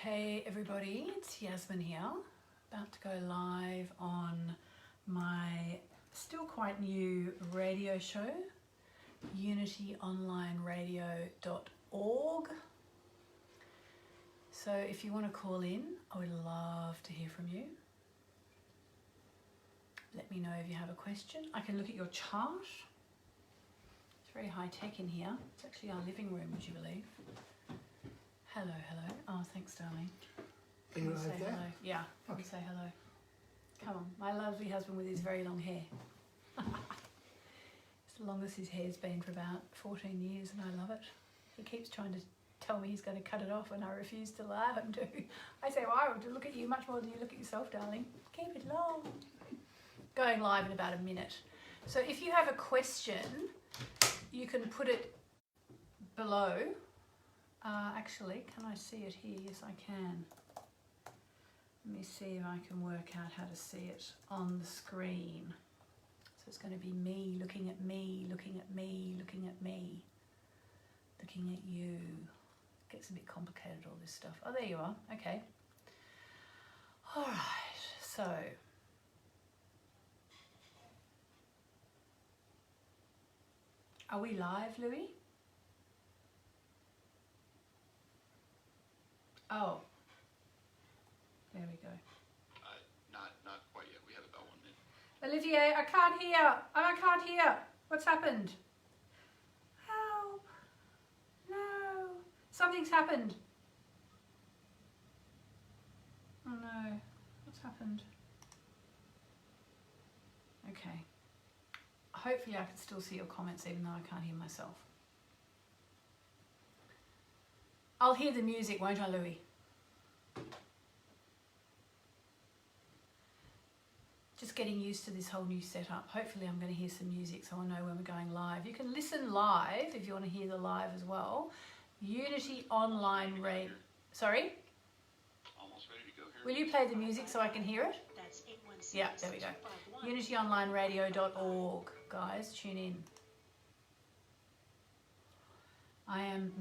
Hey everybody, it's Yasmin here, about to go live on my still quite new radio show, unityonlineradio.org. So if you want to call in, I would love to hear from you. Let me know if you have a question. I can look at your chart. It's very high tech in here. It's actually our living room, would you believe? Hello, hello. Oh, thanks, darling. Can you say hello? Yeah, okay. Say hello. Come on, my lovely husband with his very long hair. As long as his hair's been for about 14 years, and I love it. He keeps trying to tell me he's going to cut it off, and I refuse to allow him to. I say, well, I want to look at you much more than you look at yourself, darling. Keep it long. Going live in about a minute. So if you have a question, you can put it below. Actually, can I see it here? Yes, I can. Let me see if I can work out how to see it on the screen. So it's going to be me looking at me, looking at me, looking at me, looking at you. It gets a bit complicated, all this stuff. Oh, there you are. Okay. All right. So are we live, Louis? Oh, there we go. Not quite yet. We have about 1 minute. Olivier, I can't hear. I can't hear. What's happened? Help. No. Something's happened. Oh no. What's happened? Okay. Hopefully I can still see your comments even though I can't hear myself. I'll hear the music, won't I, Louis? Just getting used to this whole new setup. Hopefully I'm going to hear some music so I'll know when we're going live. You can listen live if you want to hear the live as well. Unity Online Radio. Sorry? Almost ready to go here. Will you play the music so I can hear it? That's 816. Yeah, there we go. unityonlineradio.org. Guys, tune in. I'm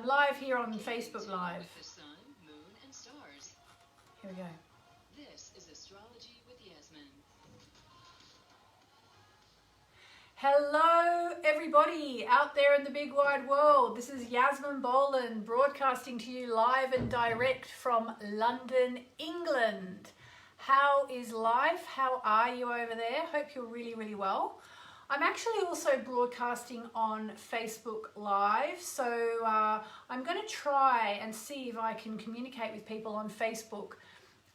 live here on Facebook Live. The sun, moon, and stars. Here we go. This is Astrology with Yasmin. Hello everybody out there in the big wide world. This is Yasmin Boland broadcasting to you live and direct from London, England. How is life? How are you over there? Hope you're really, really well. I'm actually also broadcasting on Facebook Live, so I'm going to try and see if I can communicate with people on Facebook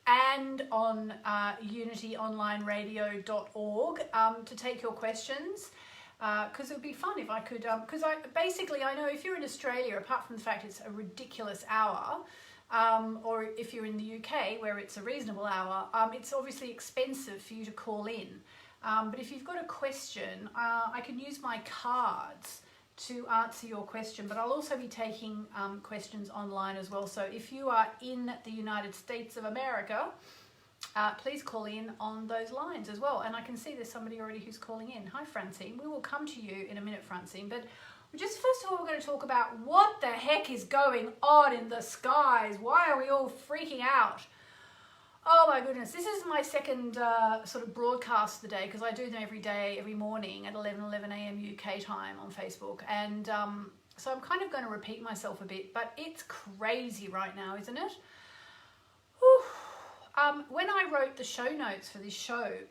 and on unityonlineradio.org to take your questions, because it would be fun if I could, because I know if you're in Australia, apart from the fact it's a ridiculous hour, or if you're in the UK where it's a reasonable hour, it's obviously expensive for you to call in. But if you've got a question, I can use my cards to answer your question, but I'll also be taking questions online as well. So if you are in the United States of America, please call in on those lines as well. And I can see there's somebody already who's calling in. Hi, Francine. We will come to you in a minute, Francine. But just first of all, we're going to talk about what the heck is going on in the skies. Why are we all freaking out? Oh my goodness, this is my second sort of broadcast of the day, because I do them every day, every morning at 11 a.m. UK time on Facebook. And so I'm kind of going to repeat myself a bit, but it's crazy right now, isn't it? Whew. When I wrote the show notes for this show,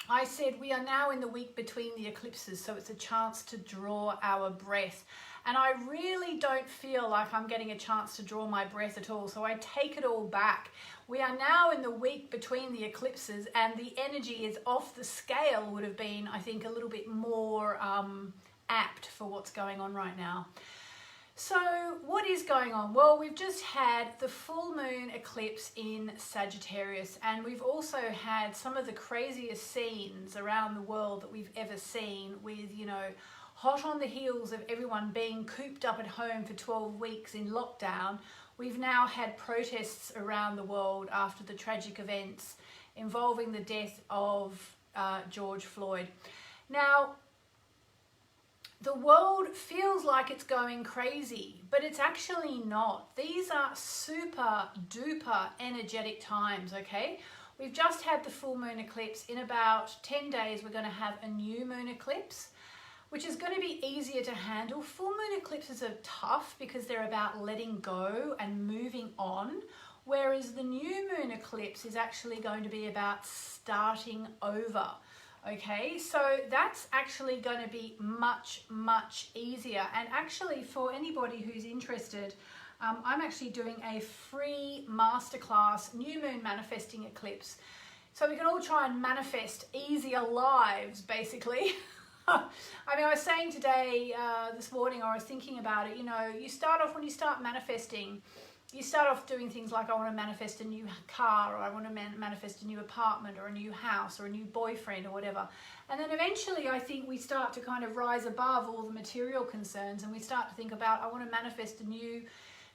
I said we are now in the week between the eclipses, so it's a chance to draw our breath. And I really don't feel like I'm getting a chance to draw my breath at all, so I take it all back. We are now in the week between the eclipses, and the energy is off the scale, would have been, I think, a little bit more apt for what's going on right now. So what is going on? Well, we've just had the full moon eclipse in Sagittarius, and we've also had some of the craziest scenes around the world that we've ever seen with, you know, hot on the heels of everyone being cooped up at home for 12 weeks in lockdown. We've now had protests around the world after the tragic events involving the death of George Floyd. Now, the world feels like it's going crazy, but it's actually not. These are super duper energetic times, okay? We've just had the full moon eclipse. In about 10 days, we're going to have a new moon eclipse, which is going to be easier to handle. Full moon eclipses are tough because they're about letting go and moving on, whereas the new moon eclipse is actually going to be about starting over. Okay, so that's actually going to be much, much easier. And actually, for anybody who's interested, I'm actually doing a free masterclass, New Moon Manifesting Eclipse. So we can all try and manifest easier lives, basically. I mean, I was saying today, this morning, or I was thinking about it, you know, you start off, when you start manifesting, you start off doing things like, I want to manifest a new car, or I want to manifest a new apartment, or a new house, or a new boyfriend, or whatever. And then eventually I think we start to kind of rise above all the material concerns, and we start to think about, I want to manifest a new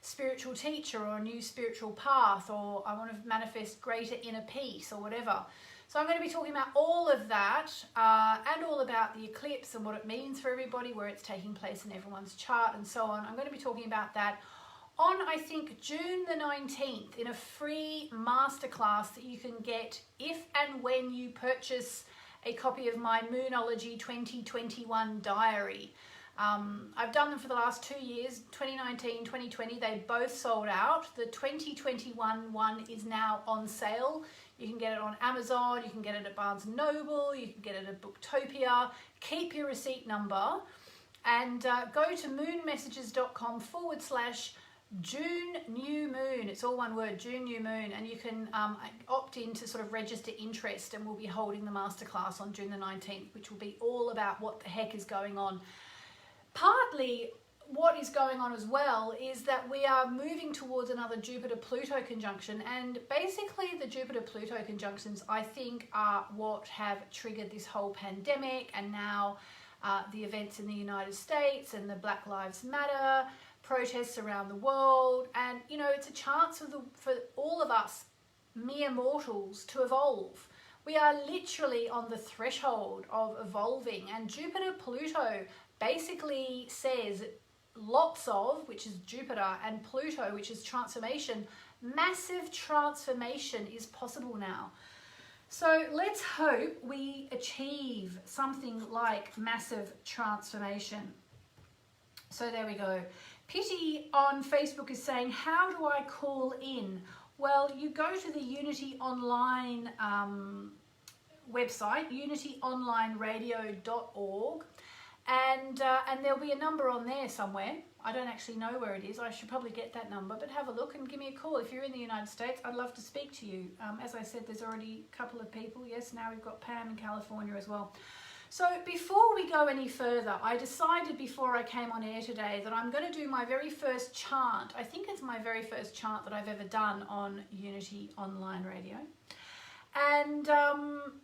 spiritual teacher, or a new spiritual path, or I want to manifest greater inner peace, or whatever. So I'm going to be talking about all of that, and all about the eclipse and what it means for everybody, where it's taking place in everyone's chart, and so on. I'm going to be talking about that on, I think, June the 19th in a free masterclass that you can get if and when you purchase a copy of my Moonology 2021 diary. I've done them for the last 2 years, 2019, 2020, they both sold out. The 2021 one is now on sale. You can get it on Amazon, you can get it at Barnes & Noble, you can get it at Booktopia. Keep your receipt number and go to moonmessages.com/June New Moon. It's all one word, June New Moon, and you can opt in to sort of register interest, and we'll be holding the masterclass on June the 19th, which will be all about what the heck is going on. Partly what is going on as well is that we are moving towards another Jupiter-Pluto conjunction, and basically the Jupiter-Pluto conjunctions, I think, are what have triggered this whole pandemic, and now the events in the United States and the Black Lives Matter protests around the world. And you know, it's a chance for all of us mere mortals to evolve. We are literally on the threshold of evolving, and Jupiter-Pluto basically says lots of, which is Jupiter, and Pluto, which is transformation. Massive transformation is possible now. So let's hope we achieve something like massive transformation. So there we go. Pitty on Facebook is saying, how do I call in? Well, you go to the Unity Online website, unityonlineradio.org, and there'll be a number on there somewhere. I don't actually know where it is. I should probably get that number, but have a look and give me a call. If you're in the United States, I'd love to speak to you. As I said, there's already a couple of people. Yes, now we've got Pam in California as well. So before we go any further, I decided before I came on air today that I'm going to do my very first chant. I think it's my very first chant that I've ever done on Unity Online Radio. And I'm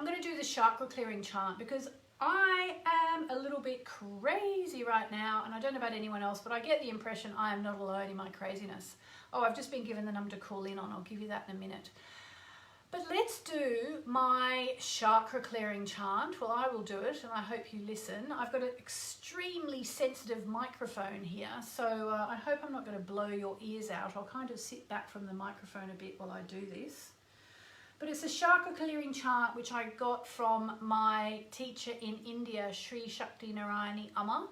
going to do the chakra clearing chant because I am a little bit crazy right now, and I don't know about anyone else, but I get the impression I am not alone in my craziness. Oh, I've just been given the number to call in on. I'll give you that in a minute. But let's do my chakra clearing chant. Well, I will do it, and I hope you listen. I've got an extremely sensitive microphone here, so I hope I'm not going to blow your ears out. I'll kind of sit back from the microphone a bit while I do this. But it's a chakra clearing chant which I got from my teacher in India, Sri Shakti Narayani Amma.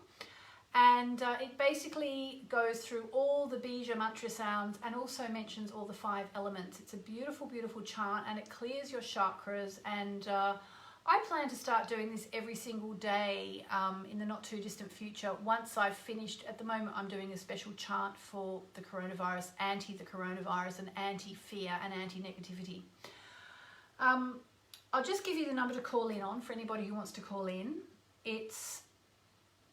And it basically goes through all the bija mantra sounds and also mentions all the 5 elements. It's a beautiful, beautiful chant, and it clears your chakras. And I plan to start doing this every single day in the not too distant future. Once I've finished, at the moment I'm doing a special chant for the coronavirus, anti the coronavirus, and anti-fear and anti-negativity. I'll just give you the number to call in on for anybody who wants to call in. It's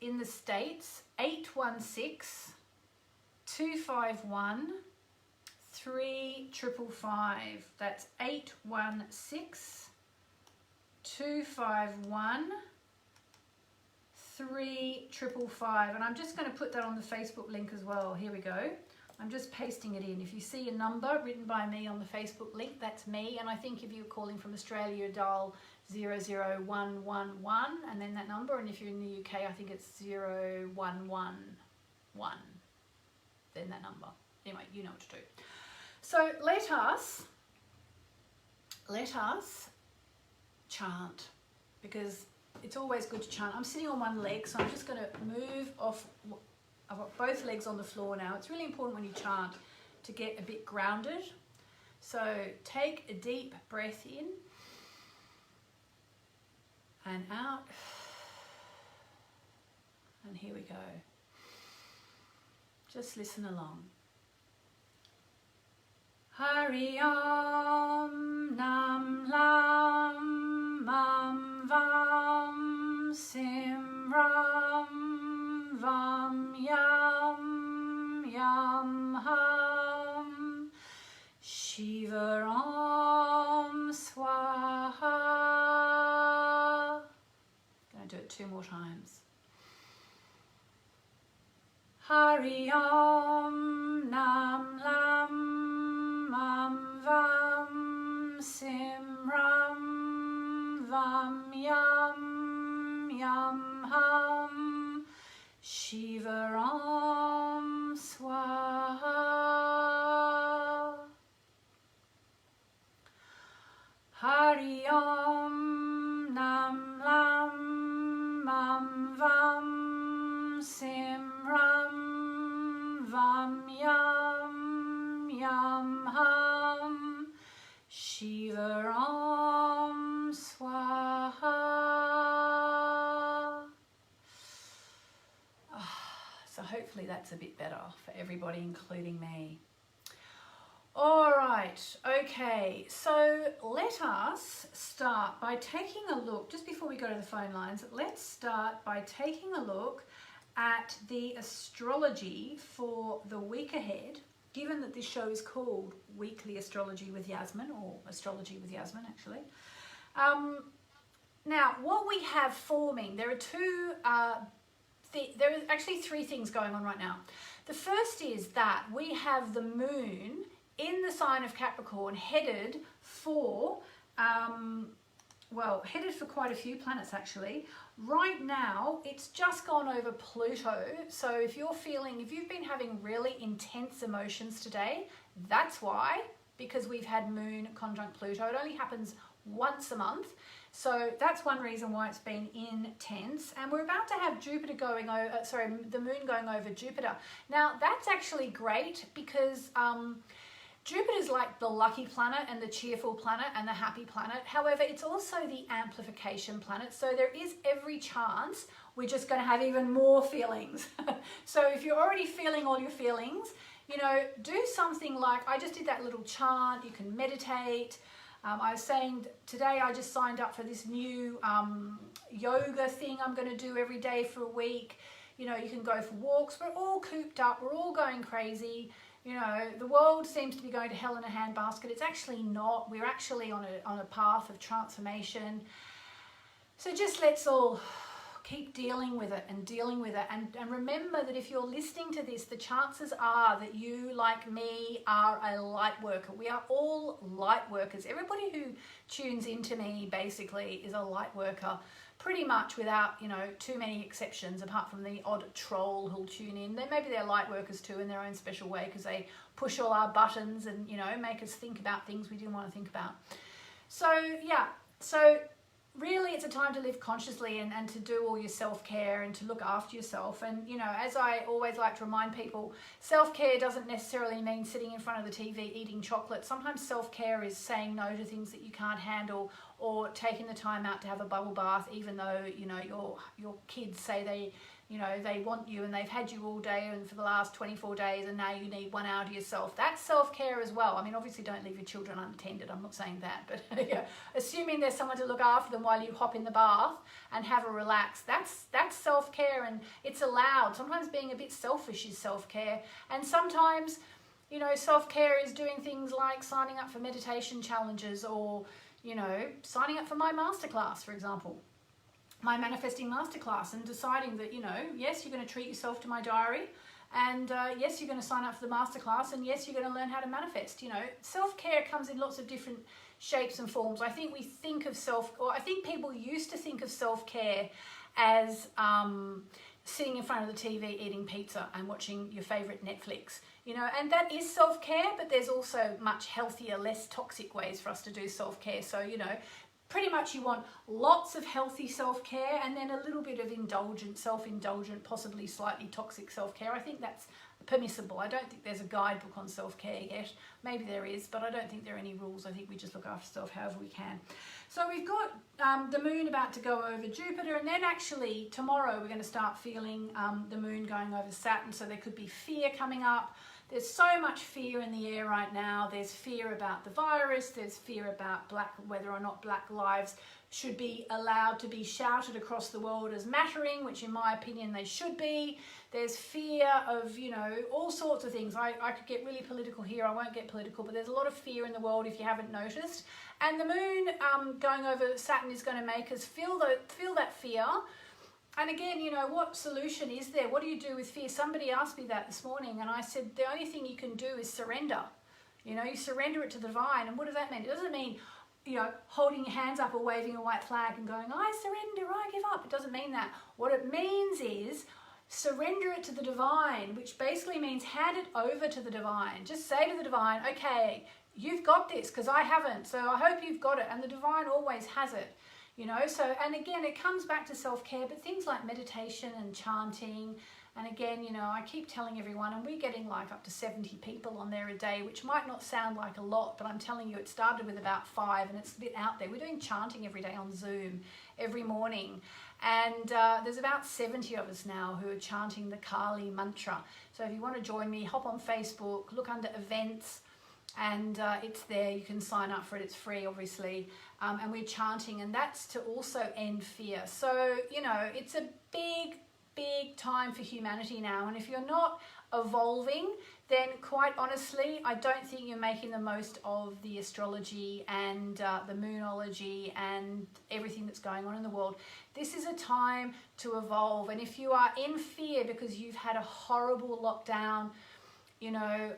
in the States, 816-251-3555. That's 816-251-3555. And I'm just going to put that on the Facebook link as well. Here we go. I'm just pasting it in. If you see a number written by me on the Facebook link, that's me. And I think if you're calling from Australia, dial 00111 and then that number, and if you're in the UK I think it's 0111, then that number. Anyway, you know what to do. So let us chant, because it's always good to chant. I'm sitting on one leg, so I'm just going to move off. I've got both legs on the floor now. It's really important when you chant to get a bit grounded. So take a deep breath in and out. And here we go. Just listen along. Hari Om Nam Lam Mam Vam Sim Ram Vam Yam Yam Ham Shiva Om Swaha. Going to do it 2 more times. Hari Om Nam Lam Mam Vam Sim Ram Vam Yam Yam Ham Shiva Om Swaha. Hari Om Nam Lam Mam Vam Sim Ram Vam Yam Yam Ham Shiva Om Swaha. So hopefully that's a bit better for everybody, including me. All right, okay, so let us start by taking a look, just before we go to the phone lines, let's start by taking a look at the astrology for the week ahead, given that this show is called Weekly Astrology with Yasmin, or Astrology with Yasmin actually. Now, what we have forming, there are actually 3 things going on right now. The first is that we have the moon in the sign of Capricorn headed for, headed for quite a few planets actually. Right now, it's just gone over Pluto. So if you've been having really intense emotions today, that's why, because we've had moon conjunct Pluto. It only happens once a month. So that's one reason why it's been intense. And we're about to have Jupiter going over, the moon going over Jupiter. Now that's actually great because Jupiter's like the lucky planet and the cheerful planet and the happy planet. However, it's also the amplification planet. So there is every chance we're just going to have even more feelings. So if you're already feeling all your feelings, do something like, I just did that little chant. You can meditate. I was saying today I just signed up for this new yoga thing I'm going to do every day for a week. You can go for walks. We're all cooped up. We're all going crazy. The world seems to be going to hell in a handbasket. It's actually not. We're actually on a path of transformation. So just let's all keep dealing with it and remember that if you're listening to this, the chances are that you, like me, are a light worker. We are all light workers. Everybody who tunes into me basically is a light worker, pretty much without, too many exceptions, apart from the odd troll who'll tune in. Maybe they're light workers too in their own special way, because they push all our buttons and, make us think about things we didn't want to think about. So, yeah. So really it's a time to live consciously and to do all your self-care and to look after yourself. And, as I always like to remind people, self-care doesn't necessarily mean sitting in front of the TV eating chocolate. Sometimes self-care is saying no to things that you can't handle, or taking the time out to have a bubble bath, even though, your kids say they want you and they've had you all day and for the last 24 days and now you need 1 hour to yourself. That's self-care as well. I mean, obviously don't leave your children unattended. I'm not saying that, but yeah, assuming there's someone to look after them while you hop in the bath and have a relax, that's self-care, and it's allowed. Sometimes being a bit selfish is self-care, and sometimes, self-care is doing things like signing up for meditation challenges, or, signing up for my masterclass, for example. My manifesting masterclass, and deciding that, yes, you're going to treat yourself to my diary, and yes, you're going to sign up for the masterclass, and yes, you're going to learn how to manifest. Self-care comes in lots of different shapes and forms. I think we think of I think people used to think of self-care as sitting in front of the TV eating pizza and watching your favorite Netflix, you know, and that is self-care, but there's also much healthier, less toxic ways for us to do self-care. So, you know, pretty much you want lots of healthy self-care and then a little bit of indulgent, self-indulgent, possibly slightly toxic self-care. I think that's permissible. I don't think there's a guidebook on self-care yet. Maybe there is, but I don't think there are any rules. I think we just look after ourselves however we can. So we've got the moon about to go over Jupiter, and then actually tomorrow we're going to start feeling the moon going over Saturn, so there could be fear coming up. There's so much fear in the air right now. There's fear about the virus. There's fear about whether or not black lives should be allowed to be shouted across the world as mattering, which in my opinion they should be. There's fear of, you know, all sorts of things. I could get really political here. I won't get political, but there's a lot of fear in the world if you haven't noticed. And the moon going over Saturn is going to make us feel that fear. And again, you know, what solution is there? What do you do with fear? Somebody asked me that this morning, and I said, the only thing you can do is surrender. You know, you surrender it to the divine. And what does that mean? It doesn't mean, you know, holding your hands up or waving a white flag and going, I surrender, I give up. It doesn't mean that. What it means is surrender it to the divine, which basically means hand it over to the divine. Just say to the divine, okay, you've got this because I haven't. So I hope you've got it. And the divine always has it. You know, so, and again, it comes back to self-care, but things like meditation and chanting, and again, you know, I keep telling everyone, and we're getting like up to 70 people on there a day, which might not sound like a lot, but I'm telling you, it started with about 5, and it's a bit out there. We're doing chanting every day on Zoom, every morning, and there's about 70 of us now who are chanting the Kali mantra. So if you want to join me, hop on Facebook, look under events, and it's there. You can sign up for it. It's free, obviously. And we're chanting, and that's to also end fear. So, you know, it's a big time for humanity now. And if you're not evolving, then quite honestly, I don't think you're making the most of the astrology and the moonology and everything that's going on in the world. This is a time to evolve. And if you are in fear because you've had a horrible lockdown, you know,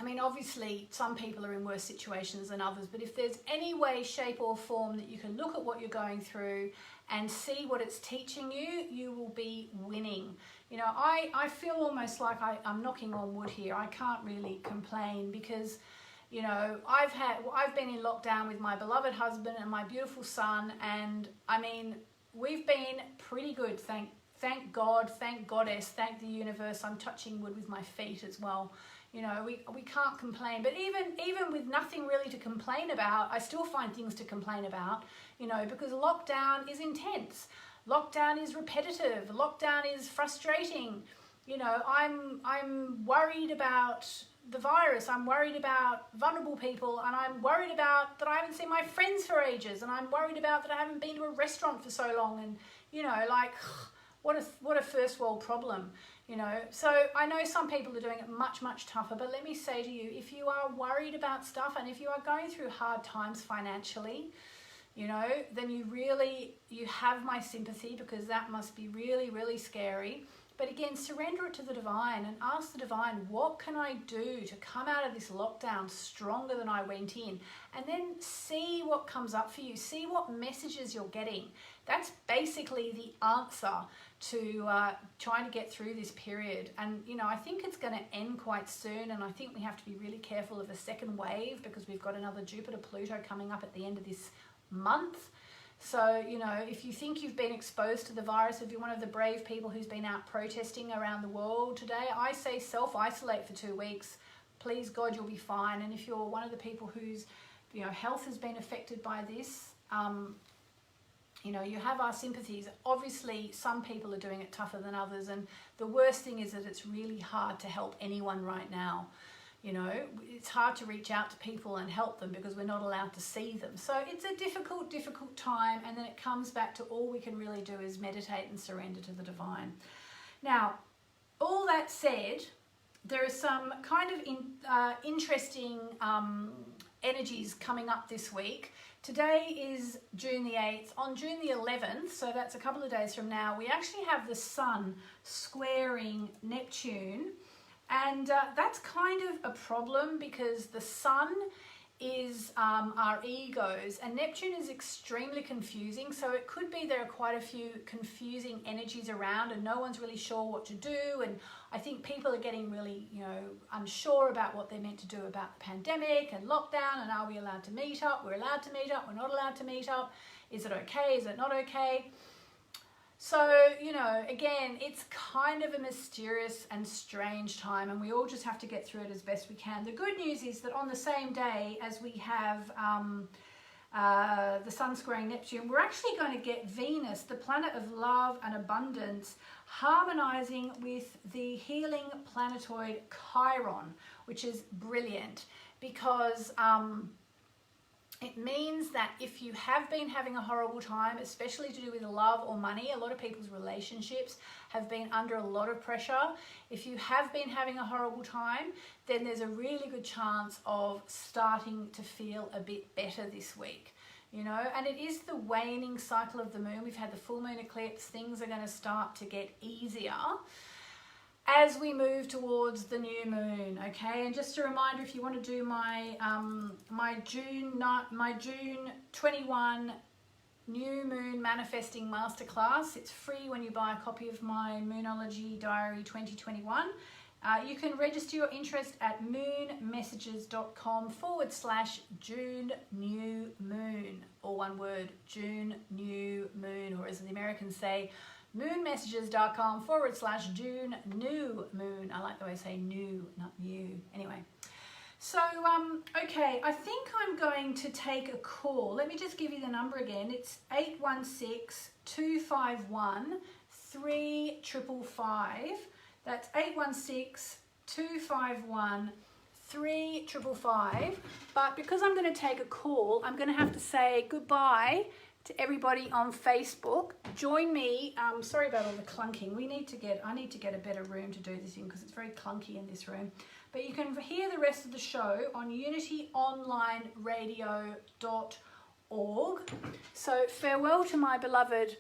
I mean, obviously, some people are in worse situations than others, but if there's any way, shape or form that you can look at what you're going through and see what it's teaching you, you will be winning. You know, I feel almost like I'm knocking on wood here. I can't really complain because, you know, I've been in lockdown with my beloved husband and my beautiful son, and I mean, we've been pretty good, thank God, thank Goddess, thank the universe. I'm touching wood with my feet as well. You know, we can't complain, but even with nothing really to complain about, I still find things to complain about, you know, because lockdown is intense. Lockdown is repetitive. Lockdown is frustrating. You know, I'm worried about the virus. I'm worried about vulnerable people, and I'm worried about that I haven't seen my friends for ages, and I'm worried about that I haven't been to a restaurant for so long, and, you know, like, what a first world problem. You know, so I know some people are doing it much tougher, but let me say to you, if you are worried about stuff and if you are going through hard times financially, you know, then you have my sympathy, because that must be really scary. But again, surrender it to the divine and ask the divine, what can I do to come out of this lockdown stronger than I went in? And then see what comes up for you. See what messages you're getting. That's basically the answer to trying to get through this period. And, you know, I think it's going to end quite soon. And I think we have to be really careful of a second wave, because we've got another Jupiter-Pluto coming up at the end of this month. So, you know, if you think you've been exposed to the virus, if you're one of the brave people who's been out protesting around the world today, I say self-isolate for 2 weeks. Please, God, you'll be fine. And if you're one of the people whose, you know, health has been affected by this, you know, you have our sympathies. Obviously, some people are doing it tougher than others. And the worst thing is that it's really hard to help anyone right now. You know, it's hard to reach out to people and help them because we're not allowed to see them. So it's a difficult time. And then it comes back to all we can really do is meditate and surrender to the divine. Now, all that said, there are some kind of interesting energies coming up this week. Today is June the 8th. On June the 11th, so that's a couple of days from now, we actually have the Sun squaring Neptune. And that's kind of a problem, because the Sun is our egos, and Neptune is extremely confusing, so it could be there are quite a few confusing energies around and no one's really sure what to do, and I think people are getting really, you know, unsure about what they're meant to do about the pandemic and lockdown, and are we allowed to meet up? We're allowed to meet up, we're not allowed to meet up. Is it okay? Is it not okay? So, you know, again, it's kind of a mysterious and strange time, and we all just have to get through it as best we can. The good news is that on the same day as we have the Sun squaring Neptune, we're actually going to get Venus, the planet of love and abundance, harmonizing with the healing planetoid Chiron, which is brilliant because it means that if you have been having a horrible time, especially to do with love or money, a lot of people's relationships have been under a lot of pressure. If you have been having a horrible time, then there's a really good chance of starting to feel a bit better this week. You know, and it is the waning cycle of the moon. We've had the full moon eclipse. Things are going to start to get easier as we move towards the new moon, okay? And just a reminder, if you want to do my my June 21 new moon manifesting masterclass, it's free when you buy a copy of my Moonology Diary 2021. You can register your interest at moonmessages.com/June New Moon, or one word, June New Moon, or as the Americans say, moonmessages.com/June New Moon. I like the way I say new, not new. Anyway, so, okay, I think I'm going to take a call. Let me just give you the number again. It's 816-251-3555. That's 816-251-3555. But because I'm going to take a call, I'm going to have to say goodbye to everybody on Facebook. Join me. Sorry about all the clunking. I need to get a better room to do this in because it's very clunky in this room. But you can hear the rest of the show on unityonlineradio.org. So farewell to my beloved